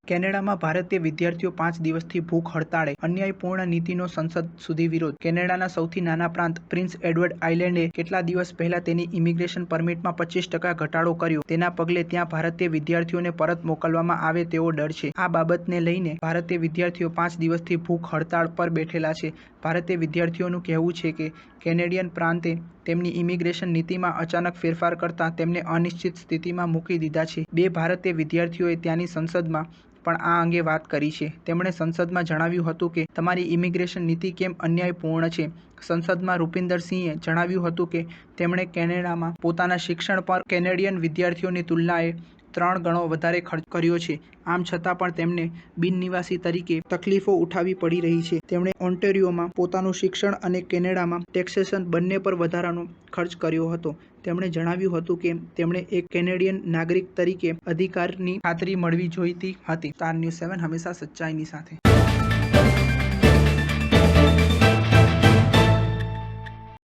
કેનેડામાં ભારતીય વિદ્યાર્થીઓ 5 દિવસથી ભૂખ હડતાળે, અન્યાયપૂર્ણ નીતિનો સંસદ સુધી વિરોધ. કેનેડાના સૌથી નાના પ્રાંત પ્રિન્સ એડવર્ડ આઇલેન્ડે કેટલા દિવસ પહેલા તેની ઇમિગ્રેશન પરમિટમાં 25% ઘટાડો કર્યો. તેના પગલે ત્યાં ભારતીય વિદ્યાર્થીઓને પરત મોકલવામાં આવે તેવો ડર છે. આ બાબતને લઈને ભારતીય વિદ્યાર્થીઓ 5 દિવસથી ભૂખ હડતાળ પર બેઠેલા છે. ભારતીય વિદ્યાર્થીઓનું કહેવું છે કે કેનેડિયન પ્રાંતે તેમની ઇમિગ્રેશન નીતિમાં અચાનક ફેરફાર કરતા તેમને અનિશ્ચિત સ્થિતિમાં મૂકી દીધા છે. બે ભારતીય વિદ્યાર્થીઓએ ત્યાંની સંસદમાં પણ આ અંગે વાત કરી છે. તેમણે સંસદમાં જણાવ્યું હતું કે તમારી ઇમિગ્રેશન નીતિ કેમ અન્યાયપૂર્ણ છે. સંસદમાં રૂપિન્દર સિંહે જણાવ્યું હતું કે તેમણે કેનેડામાં પોતાના શિક્ષણ પર કેનેડિયન વિદ્યાર્થીઓની તુલનાએ 3 ગણો વધારે ખર્ચ કર્યો છે. આમ છતાં પણ તેમને બિનનિવાસી તરીકે તકલીફો ઉઠાવવી પડી રહી છે. તેમણે ઓન્ટેરિયોમાં પોતાનું શિક્ષણ અને કેનેડામાં ટેક્સેશન બંને પર વધારાનો ખર્ચ કર્યો હતો. તેમણે જણાવ્યું હતું કે તેમણે એક કેનેડિયન નાગરિક તરીકે અધિકારની ખાતરી મળવી જોઈતી હતી. સ્ટાર ન્યૂઝ 7 હંમેશા સચ્ચાઈની સાથે.